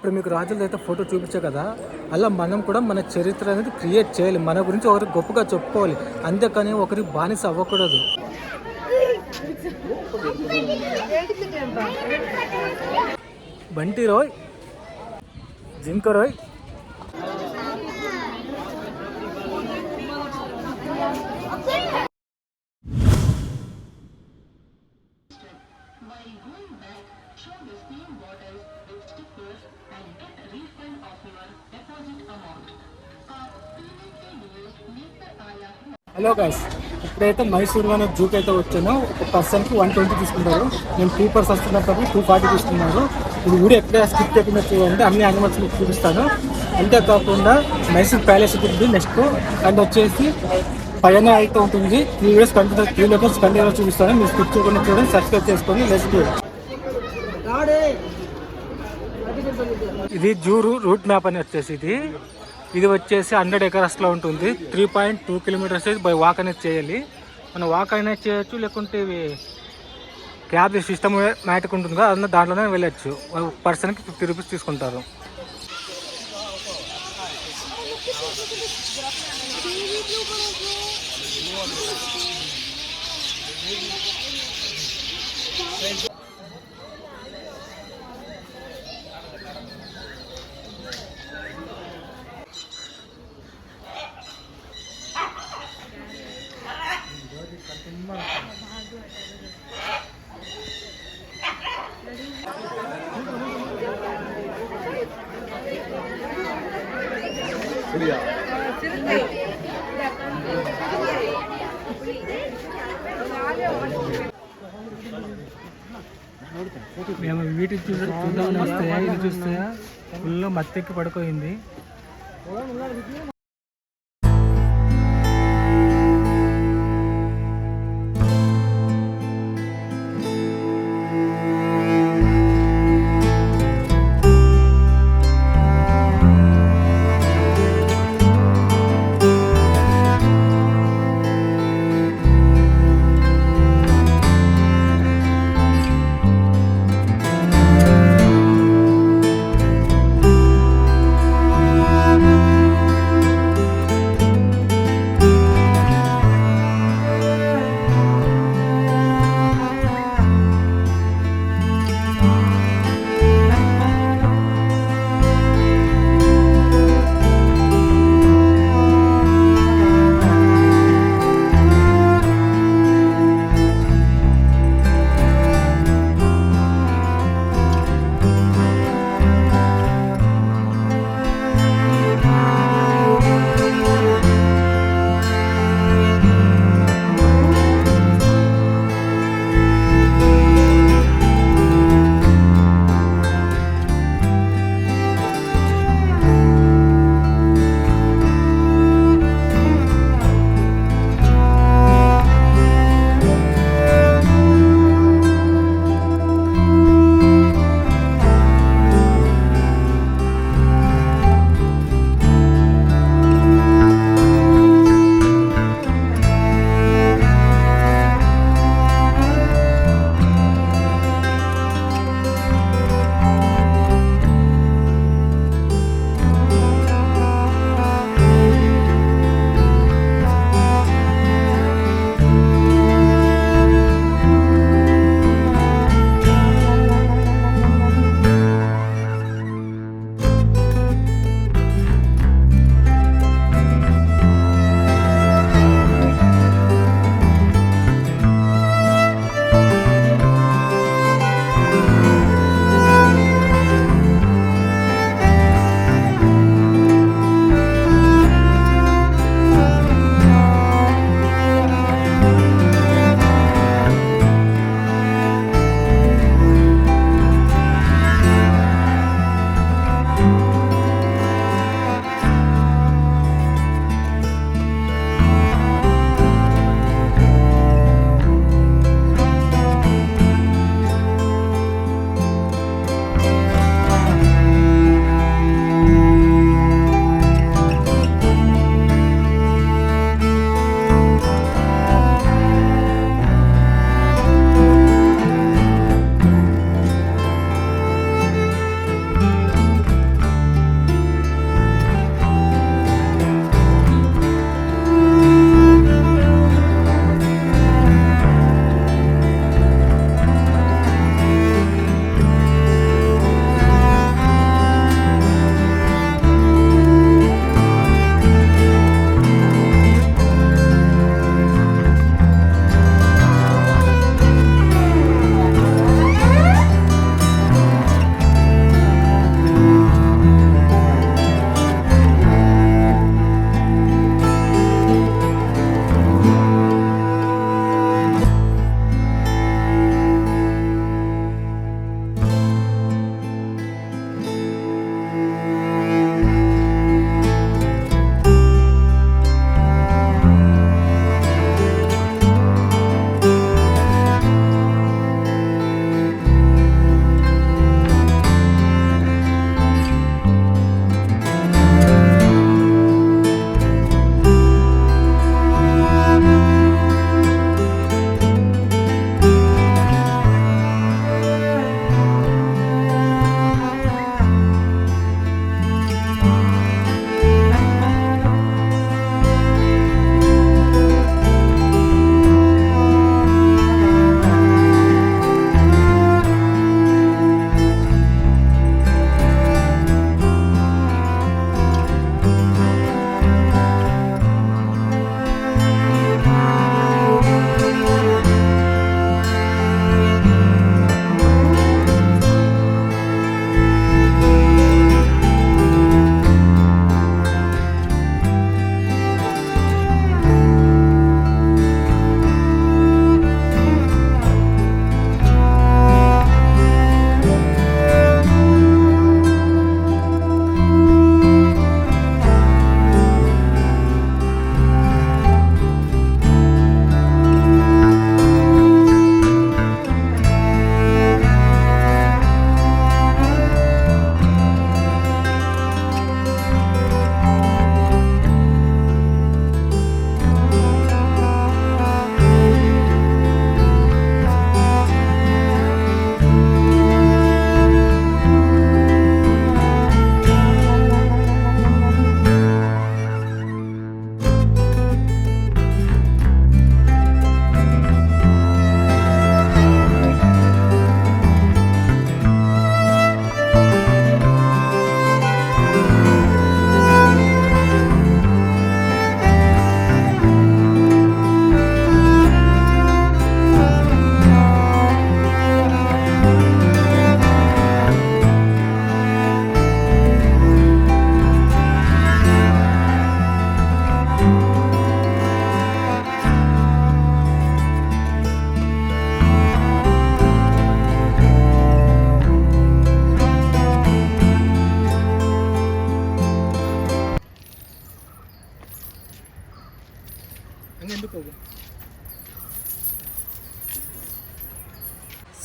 ఇప్పుడు మీకు రాజులది అయితే ఫోటో చూపించే కదా, అలా మనం కూడా మన చరిత్ర అనేది క్రియేట్ చేయాలి. మన గురించి ఒకరికి గొప్పగా చెప్పుకోవాలి, అంతేకాని ఒకరికి బానిస అవ్వకూడదు. బంటి రోయ్, జింక రోయ్. హలో గైస్, ఇప్పుడైతే మైసూరులోనే జూకి అయితే వచ్చాను. ఒక పర్సన్కి 120 తీసుకుంటారు. నేను 2 పర్సన్స్ వస్తున్నప్పుడు 240 తీసుకున్నారు. ఇప్పుడు ఊరు ఎక్కడ స్కిప్ చేయకుండా చూడండి, అన్ని యానిమల్స్ మీకు చూపిస్తాను. అంతేకాకుండా మైసూర్ ప్యాలెస్ ఉంటుంది నెక్స్ట్, అండ్ వచ్చేసి పైన అయితే ఉంటుంది. 3 డేస్ కంటిన్యూ 3 లెవెల్స్ కంటిన్యూ చూపిస్తాను. మీరు స్కిప్ చేయకుండా చూడండి, సబ్స్క్రైబ్ చేసుకొని లెట్స్. ఇది జూ రూట్ మ్యాప్ అని వచ్చేసి ఇది వచ్చేసి 100 acres ఉంటుంది. 3.2 kilometers బై వాక్ అనేది చేయాలి. మనం వాక్ అనేది చేయొచ్చు, లేకుంటే ఇవి క్యాబ్ సిస్టమ్ మ్యాటిక్ ఉంటుంది కదా, అన్న దాంట్లోనే వెళ్ళొచ్చు. పర్సన్కి 50 రూపీస్ తీసుకుంటారు. మేము వీటికి చూద్దామని వస్తాయా, ఇది చూస్తాయా, ఫుల్ మత్తెక్కి పడుకోయింది.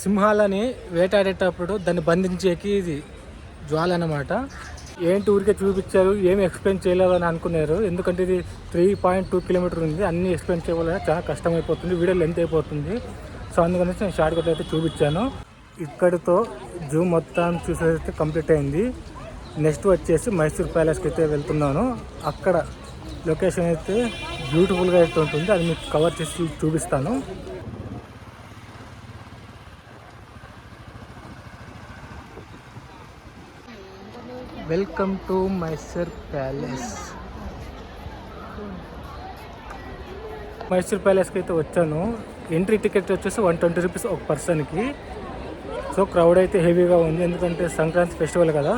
సింహాలని వేటాడేటప్పుడు దాన్ని బంధించేకి ఇది జ్వాల అన్నమాట. ఏంటి ఊరికే చూపించారు, ఏమి ఎక్స్ప్లెయిన్ చేయలేదు అని అనుకున్నారు. ఎందుకంటే ఇది 3.2 కిలోమీటర్ ఉంది, అన్నీ ఎక్స్ప్లెయిన్ చేయడానికి చాలా కష్టమైపోతుంది, వీడియో లెంత్ అయిపోతుంది. సో అందుకని నేను షార్ట్ కట్ అయితే చూపించాను. ఇక్కడితో జూ మొత్తం చూసేసి కంప్లీట్ అయింది. నెక్స్ట్ వచ్చేసి మైసూర్ ప్యాలెస్కి అయితే వెళ్తున్నాను. అక్కడ లొకేషన్ అయితే బ్యూటిఫుల్గా అయితే ఉంటుంది, అది మీకు కవర్ చేసి చూపిస్తాను. Welcome to Mysore palace. Mysore ప్యాలెస్కి అయితే వచ్చాను. ఎంట్రీ టికెట్ వచ్చేసి 120 రూపీస్ ఒక పర్సన్కి. సో క్రౌడ్ అయితే హెవీగా ఉంది, ఎందుకంటే సంక్రాంతి ఫెస్టివల్ కదా.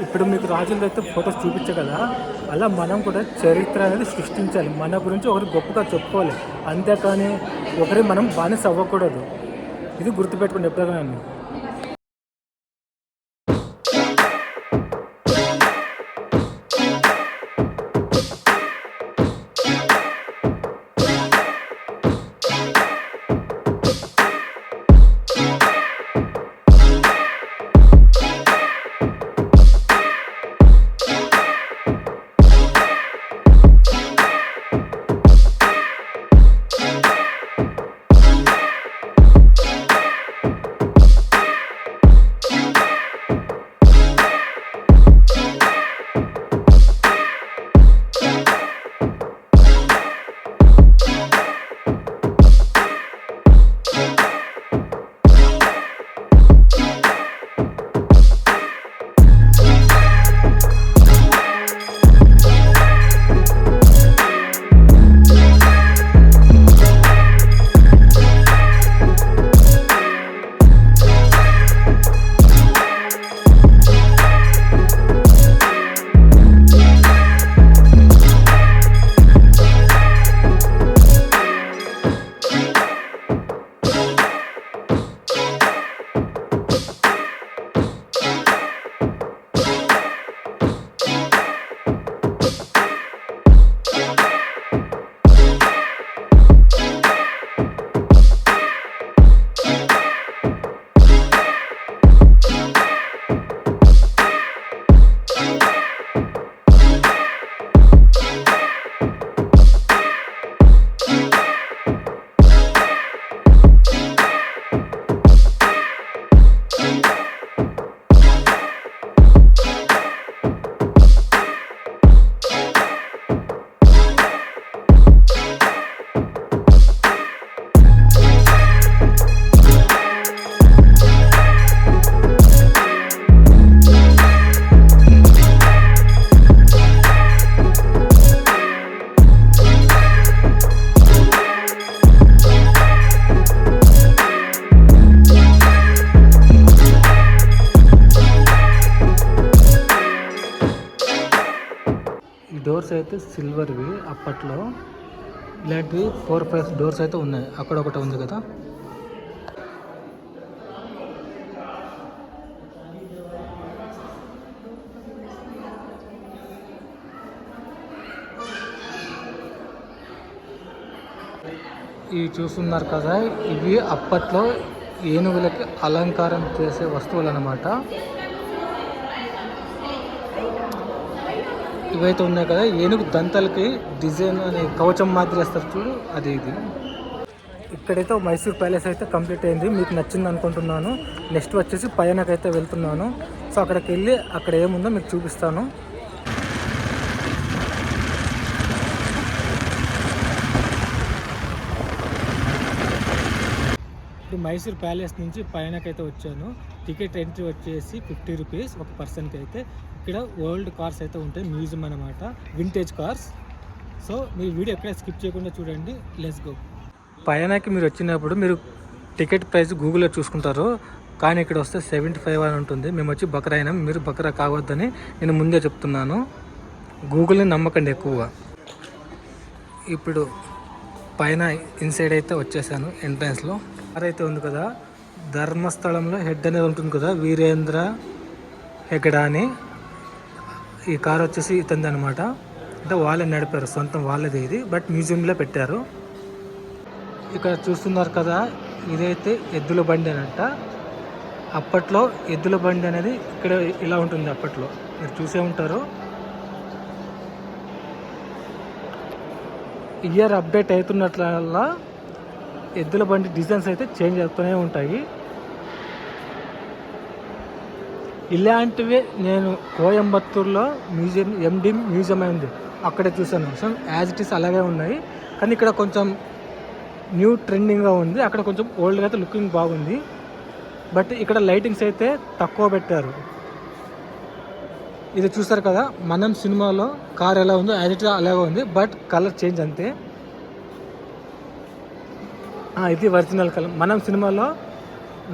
ఇప్పుడు మీకు రాజులతో అయితే ఫొటోస్ చూపించే కదా, అలా మనం కూడా చరిత్ర అనేది సృష్టించాలి. మన గురించి ఒకరు గొప్పగా చెప్పుకోవాలి, అంతేకాని ఒకరి మనం బానిస అవ్వకూడదు. ఇది గుర్తుపెట్టుకోండి ఎప్పుడైనా. ఈ డోర్స్ అయితే సిల్వర్వి. అప్పట్లో ఇలాంటివి 4-5 డోర్స్ అయితే ఉన్నాయి. అక్కడ ఒకటి ఉంది కదా. ఇవి చూస్తున్నారు కదా, ఇవి అప్పట్లో ఏనుగులకి అలంకారం చేసే వస్తువులు అన్నమాట. ఇవైతే ఉన్నాయి కదా, ఏనుగు దంతాలకి డిజైన్ అనే కవచం మాదిరి వేస్తారు చూడు, అది ఇది. ఇక్కడైతే మైసూర్ ప్యాలెస్ అయితే కంప్లీట్ అయింది. మీకు నచ్చింది అనుకుంటున్నాను. నెక్స్ట్ వచ్చేసి పైనకైతే వెళ్తున్నాను. సో అక్కడికి వెళ్ళి అక్కడ ఏముందో మీకు చూపిస్తాను. ఇప్పుడు మైసూర్ ప్యాలెస్ నుంచి పైనకైతే వచ్చాను. టికెట్ ఎంట్రీ వచ్చేసి 50 రూపీస్ ఒక పర్సన్కి అయితే. ఇక్కడ ఓల్డ్ కార్స్ అయితే ఉంటాయి, మ్యూజియం అనమాట, వింటేజ్ కార్స్. సో మీరు వీడియో ఎక్కడ స్కిప్ చేయకుండా చూడండి. Let's go. పైనకి మీరు వచ్చినప్పుడు మీరు టికెట్ ప్రైస్ గూగుల్లో చూసుకుంటారు, కానీ ఇక్కడ వస్తే 75 అని ఉంటుంది. మేము వచ్చి బకరా అయినాం, మీరు బకరా కావద్దని నేను ముందే చెప్తున్నాను. గూగుల్ని నమ్మకండి ఎక్కువగా. ఇప్పుడు పైన ఇన్సైడ్ అయితే వచ్చేసాను. ఎంట్రన్స్లో కార్ అయితే ఉంది కదా, ధర్మస్థలంలో హెడ్ అనేది ఉంటుంది కదా, వీరేంద్ర హెగడా అని. ఈ కార్ వచ్చేసి ఇతంది అనమాట. అంటే వాళ్ళే నడిపారు, సొంతం వాళ్ళది ఇది, బట్ మ్యూజియంలో పెట్టారు. ఇక్కడ చూస్తున్నారు కదా, ఇదైతే ఎద్దుల బండి అనంట. అప్పట్లో ఎద్దుల బండి అనేది ఇక్కడ ఇలా ఉంటుంది. అప్పట్లో మీరు చూసే ఉంటారు. ఇయర్ అప్డేట్ అవుతున్నట్లల్లా ఎద్దుల బండి డిజైన్స్ అయితే చేంజ్ అవుతూనే ఉంటాయి. ఇలాంటివే నేను కోయంబత్తూరులో మ్యూజియం, ఎండి మ్యూజియం అయింది, అక్కడే చూసాను. సో యాజ్ ఇట్ ఈస్ అలాగే ఉన్నాయి, కానీ ఇక్కడ కొంచెం న్యూ ట్రెండింగ్గా ఉంది. అక్కడ కొంచెం ఓల్డ్గా అయితే లుకింగ్ బాగుంది. బట్ ఇక్కడ లైటింగ్స్ అయితే తక్కువ పెట్టారు. ఇది చూస్తారు కదా, మనం సినిమాలో కార్ ఎలా ఉందో యాజ్ ఇట్ ఈస్ అలాగే ఉంది, బట్ కలర్ చేంజ్ అంతే. ఇది ఒరిజినల్ కలర్. మనం సినిమాలో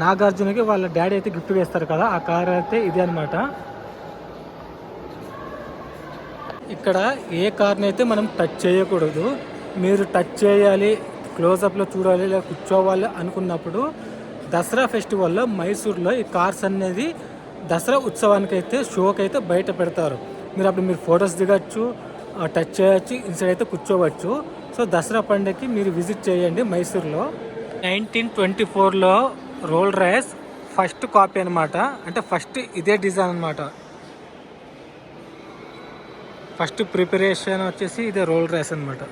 నాగార్జునకి వాళ్ళ డాడీ అయితే గిఫ్ట్ వేస్తారు కదా, ఆ కార్ అయితే ఇది అనమాట. ఇక్కడ ఏ కార్ని అయితే మనం టచ్ చేయకూడదు. మీరు టచ్ చేయాలి, క్లోజప్లో చూడాలి, లేదా కూర్చోవాలి అనుకున్నప్పుడు దసరా ఫెస్టివల్లో మైసూర్లో ఈ కార్స్ అనేది దసరా ఉత్సవానికి అయితే షోకి అయితే బయట పెడతారు. మీరు ఫొటోస్ దిగచ్చు, టచ్ చేయొచ్చు, ఇన్సైడ్ అయితే కూర్చోవచ్చు. సో దసరా పండుగకి మీరు విజిట్ చేయండి మైసూర్లో. 1924లో రోల్ రైస్ ఫస్ట్ కాపీ అనమాట. అంటే ఫస్ట్ ఇదే డిజైన్ అనమాట. ఫస్ట్ ప్రిపరేషన్ వచ్చేసి ఇదే రోల్ రైస్ అనమాట.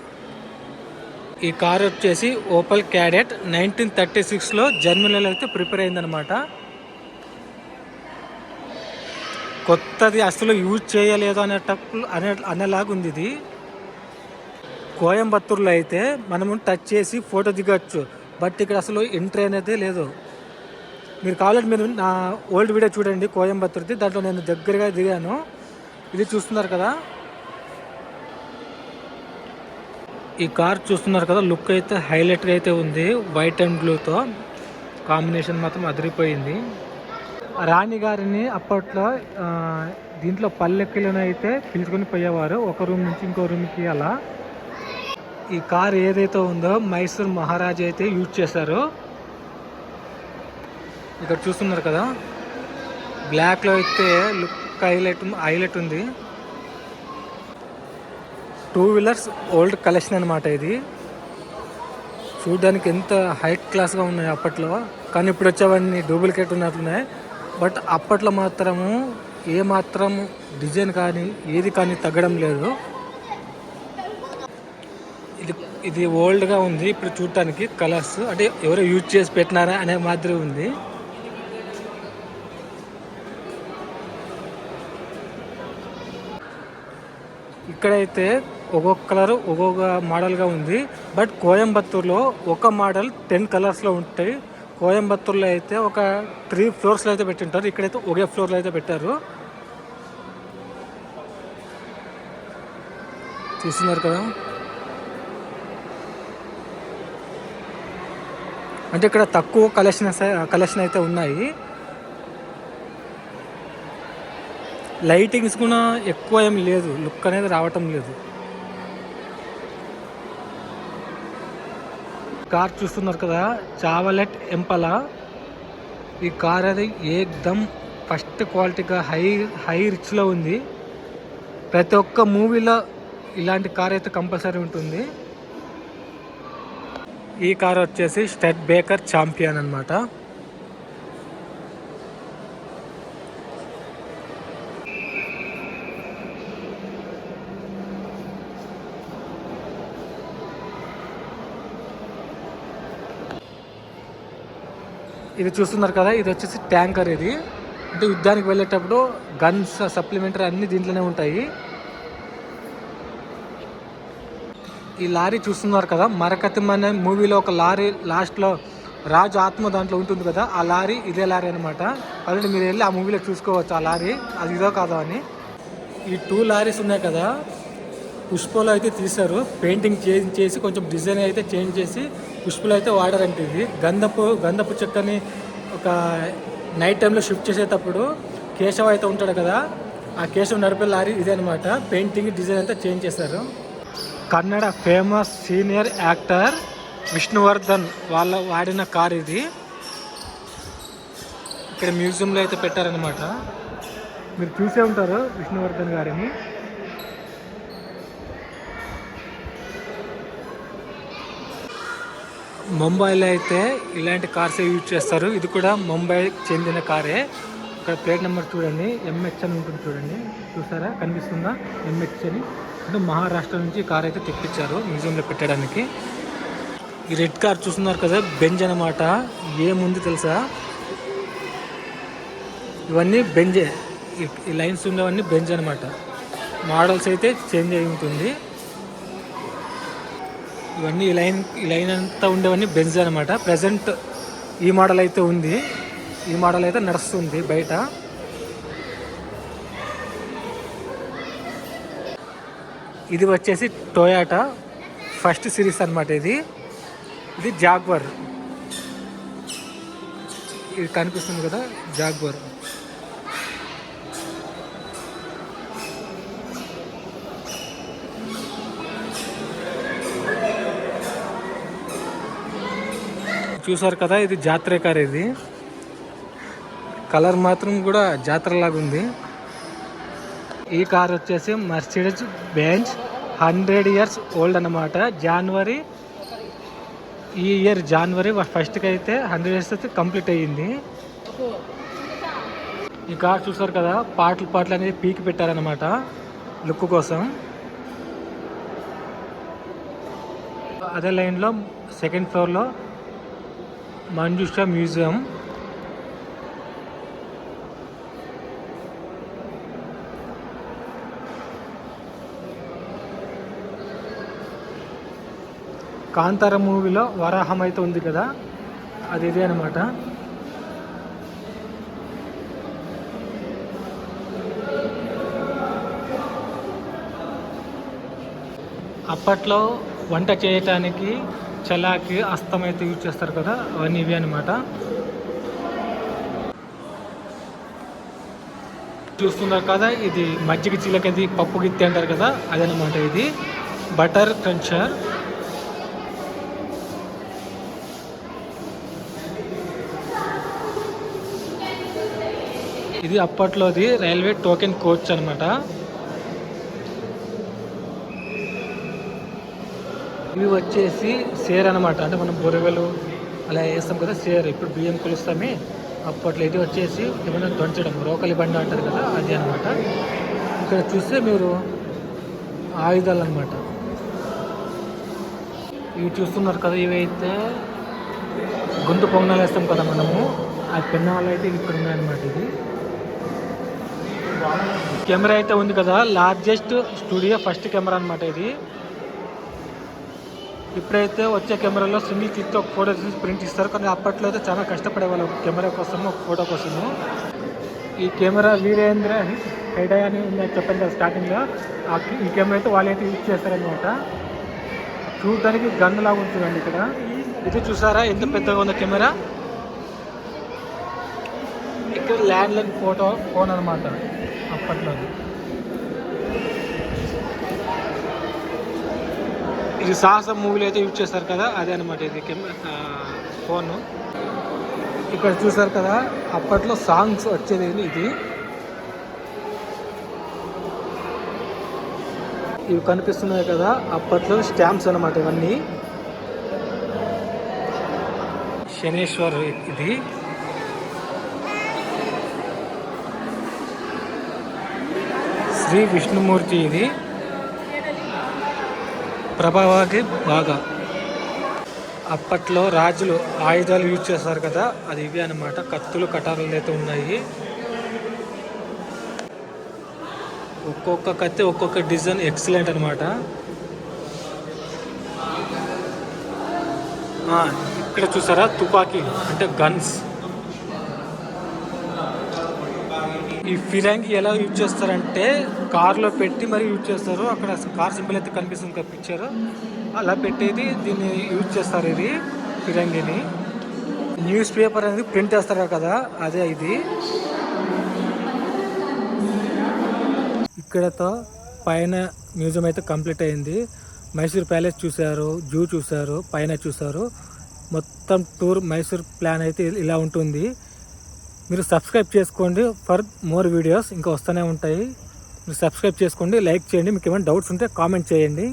ఈ కార్ వచ్చేసి ఓపల్ క్యాడెట్ 1936లో జర్మనీలో అయితే ప్రిపేర్ అయిందనమాట. కొత్తది అసలు యూజ్ చేయలేదు అనేలాగా ఉంది ఇది. కోయంబత్తూరులో అయితే మనము టచ్ చేసి ఫోటో దిగచ్చు, బట్ ఇక్కడ అసలు ఎంట్రీ అనేది లేదు. మీరు కావాలంటే మీరు నా ఓల్డ్ వీడియో చూడండి కోయంబత్తూరుది, దాంట్లో నేను దగ్గరగా దిగాను. ఇది చూస్తున్నారు కదా, ఈ కార్ చూస్తున్నారు కదా, లుక్ అయితే హైలైట్గా అయితే ఉంది. వైట్ అండ్ బ్లూతో కాంబినేషన్ మాత్రం అదిరిపోయింది. రాణి గారిని అప్పట్లో దీంట్లో పల్లెకిలను అయితే పిలుచుకొని పోయేవారు, ఒక రూమ్ నుంచి ఇంకో రూమ్కి అలా. ఈ కార్ ఏదైతే ఉందో మైసూర్ మహారాజా అయితే యూజ్ చేశారు. ఇక్కడ చూస్తున్నారు కదా, బ్లాక్లో అయితే లుక్ హైలైట్ ఉంది. 2 వీలర్స్ ఓల్డ్ కలెక్షన్ అనమాట ఇది. చూడడానికి ఎంత హైట్ క్లాస్గా ఉన్నాయి అప్పట్లో, కానీ ఇప్పుడు వచ్చేవన్నీ డూప్లికేట్ ఉన్నట్లున్నాయి. బట్ అప్పట్లో మాత్రము ఏమాత్రం డిజైన్ కానీ ఏది కానీ తగ్గడం లేదు. ఇది ఓల్డ్గా ఉంది ఇప్పుడు చూడటానికి. కలర్స్ అంటే ఎవరో యూజ్ చేసి పెట్టినారా అనే మాదిరి ఉంది. ఇక్కడైతే ఒక్కొక్క కలర్ ఒక్కొక్క మోడల్గా ఉంది. బట్ కోయంబత్తూరులో ఒక మోడల్ 10 కలర్స్లో ఉంటాయి. కోయంబత్తూరులో అయితే ఒక 3 ఫ్లోర్స్లో అయితే పెట్టింటారు, ఇక్కడైతే ఒకే ఫ్లోర్లో అయితే పెట్టారు. చూస్తున్నారు కదా, అంటే ఇక్కడ తక్కువ కలెక్షన్ అయితే ఉన్నాయి. లైటింగ్స్ కూడా ఎక్కువ ఏం లేదు, లుక్ అనేది రావటం లేదు. కార్ చూస్తున్నారు కదా, చావలెట్ ఎంపలా. ఈ కార్ అది ఏకదమ్ ఫస్ట్ క్వాలిటీగా హై రిచ్లో ఉంది. ప్రతి ఒక్క మూవీలో ఇలాంటి కార్ అయితే కంపల్సరీ ఉంటుంది. ఈ కార్ వచ్చేసి స్టెడ్ బేకర్ ఛాంపియన్ అనమాట. ఇది చూస్తున్నారు కదా, ఇది వచ్చేసి ట్యాంకర్. ఇది అంటే యుద్ధానికి వెళ్ళేటప్పుడు గన్స్ సప్లిమెంటరీ అన్నీ దీంట్లోనే ఉంటాయి. ఈ లారీ చూస్తున్నారు కదా, మరకతం అనే మూవీలో ఒక లారీ లాస్ట్లో రాజు ఆత్మ దాంట్లో ఉంటుంది కదా, ఆ లారీ ఇదే లారీ అనమాట. కాబట్టి మీరు వెళ్ళి ఆ మూవీలో చూసుకోవచ్చు ఆ లారీ అది ఇదో కాదో అని. ఈ 2 లారీస్ ఉన్నాయి కదా, పుష్పలో అయితే తీశారు. పెయింటింగ్ చేసి కొంచెం డిజైన్ అయితే చేంజ్ చేసి పుష్పలో అయితే వాడారంటే. ఇది గంధపు చెక్కని ఒక నైట్ టైంలో షిఫ్ట్ చేసేటప్పుడు కేశవ అయితే ఉంటాడు కదా, ఆ కేశవ నడిపే లారీ ఇదే అనమాట. పెయింటింగ్ డిజైన్ అంతా చేంజ్ చేశారు. Kannada famous senior actor Vishnuvardhan వాళ్ళ వాడిన కార్ ఇది. ఇక్కడ మ్యూజియంలో అయితే పెట్టారనమాట. మీరు చూసే ఉంటారు విష్ణువర్ధన్ గారిని. ముంబైలో అయితే ఇలాంటి కార్స్ యూజ్ చేస్తారు. ఇది కూడా ముంబైకి చెందిన కారే. ఇక్కడ ప్లేట్ నెంబర్ చూడండి, ఎంహెచ్ అని ఉంటుంది చూడండి. చూసారా, కనిపిస్తుందా ఎంహెచ్ అని? అంటే మహారాష్ట్ర నుంచి కార్ అయితే తెప్పించారు మ్యూజియంలో పెట్టడానికి. ఈ రెడ్ కార్ చూస్తున్నారు కదా, బెంజ్ అనమాట. ఏముంది తెలుసా, ఇవన్నీ బెంజే. ఈ లైన్స్ ఉండేవన్నీ బెంజ్ అనమాట. మోడల్స్ అయితే చేంజ్ అయి ఉంటుంది. ఇవన్నీ ఈ లైన్ అంతా ఉండేవన్నీ బెంజ్ అనమాట. ప్రజెంట్ ఈ మోడల్ అయితే ఉంది, ఈ మోడల్ అయితే నడుస్తుంది బయట. ఇది వచ్చేసి టొయాటా ఫస్ట్ సిరీస్ అనమాట. ఇది జాగ్వర్. ఇది కనిపిస్తుంది కదా, జాగ్వర్. చూసారు కదా, ఇది జాత్ర కార్. ఇది కలర్ మాత్రం కూడా జాతరలాగా ఉంది. ఈ కార్ వచ్చేసి మర్సిడీస్ బెంజ్ 100 years ఓల్డ్ అనమాట. ఈ ఇయర్ జనవరి 1st అయితే 100 years అయితే కంప్లీట్ అయ్యింది. ఈ కార్ చూసారు కదా, పాటలు అనేది పీకి పెట్టారనమాట లుక్ కోసం. అదే లైన్లో 2nd floorలో మంజుషా మ్యూజియం. కాంతార మూవీలో వరాహం అయితే ఉంది కదా, అది ఇదే అనమాట. అప్పట్లో వంట చేయటానికి చలాకి అస్తం అయితే యూజ్ చేస్తారు కదా, అవన్నీ ఇవి అనమాట. చూస్తున్నారు కదా, ఇది మజ్జిగ చిలకది పప్పు గిత్తి అంటారు కదా, అదనమాట. ఇది బటర్ క్రంచర్. ఇది అప్పట్లోది రైల్వే టోకెన్ కోచ్ అనమాట. ఇవి వచ్చేసి సేర్ అనమాట. అంటే మనం బొరవెలు అలా వేస్తాం కదా, సేర్. ఇప్పుడు బియ్యం కొలుస్తామే, అప్పట్లో. ఇది వచ్చేసి ఏమైనా దంచడం, రోకలి బండి అంటారు కదా, అది అనమాట. ఇక్కడ చూస్తే మీరు ఆయుధాలు అనమాట. ఇవి చూస్తున్నారు కదా, ఇవైతే గొంతు పొంగనాలు వేస్తాం కదా మనము, ఆ పెన్నాలు అయితే ఇక్కడ ఉన్నాయన్నమాట. ఇది కెమెరా అయితే ఉంది కదా, లార్జెస్ట్ స్టూడియో ఫస్ట్ కెమెరా అనమాట ఇది. ఇప్పుడైతే వచ్చే కెమెరాలో సింగిల్ క్లిక్తో ఒక ఫోటో తీసి ప్రింట్ ఇస్తారు. కానీ అప్పట్లో అయితే చాలా కష్టపడేవాళ్ళు ఒక కెమెరా కోసము, ఒక ఫోటో కోసము. ఈ కెమెరా వీరేంద్ర హెడ్ అని ఉందని చెప్పాను కదా స్టార్టింగ్లో. ఈ కెమెరా అయితే వాళ్ళైతే యూజ్ చేస్తారనమాట. చూడడానికి గన్నులాగా ఉంటుందండి ఇక్కడ. ఇది చూసారా ఎంత పెద్దగా ఉందో కెమెరా. ఇక్కడ ల్యాండ్లైన్ ఫోన్ అనమాట. ఆ అప్పట్లో. ఇది సాహసం మూవీలో అయితే యూజ్ చేస్తారు కదా, అదే అనమాట ఇది ఫోను. ఇక్కడ చూసారు కదా అప్పట్లో సాంగ్స్ వచ్చేది ఇది. ఇవి కనిపిస్తున్నాయి కదా అప్పట్లో స్టాంప్స్ అనమాట ఇవన్నీ. శనేశ్వర్ ఇది. శ్రీ విష్ణుమూర్తి ఇది. ప్రభావాకి బాగా అప్పట్లో రాజులు ఆయుధాలు యూజ్ చేస్తారు కదా, అది ఇవి అనమాట. కత్తులు కటారులు అయితే ఉన్నాయి. ఒక్కొక్క కత్తి ఒక్కొక్క డిజైన్ ఎక్సలెంట్ అనమాట. ఇక్కడ చూసారా తుపాకీ అంటే గన్స్. ఈ ఫిరంగి ఎలా యూజ్ చేస్తారంటే కార్లో పెట్టి మరి యూజ్ చేస్తారు. అక్కడ కార్ సింబల్ అయితే కనిపిస్తుంది కదా పిక్చర్, అలా పెట్టేది దీన్ని యూజ్ చేస్తారు. ఇది ఫిరంగిని. న్యూస్ పేపర్ అనేది ప్రింట్ చేస్తారు కదా, అదే ఇది. ఇక్కడతో పైన మ్యూజియం అయితే కంప్లీట్ అయింది. మైసూర్ ప్యాలెస్ చూశారు, జూ చూశారు, పైన చూశారు. మొత్తం టూర్ మైసూర్ ప్లాన్ అయితే ఇలా ఉంటుంది. మీరు సబ్స్క్రైబ్ చేసుకోండి ఫర్ మోర్ వీడియోస్, ఇంకా వస్తూనే ఉంటాయి. మీరు సబ్స్క్రైబ్ చేసుకోండి, లైక్ చేయండి. మీకు ఏమైనా డౌట్స్ ఉంటే కామెంట్ చేయండి.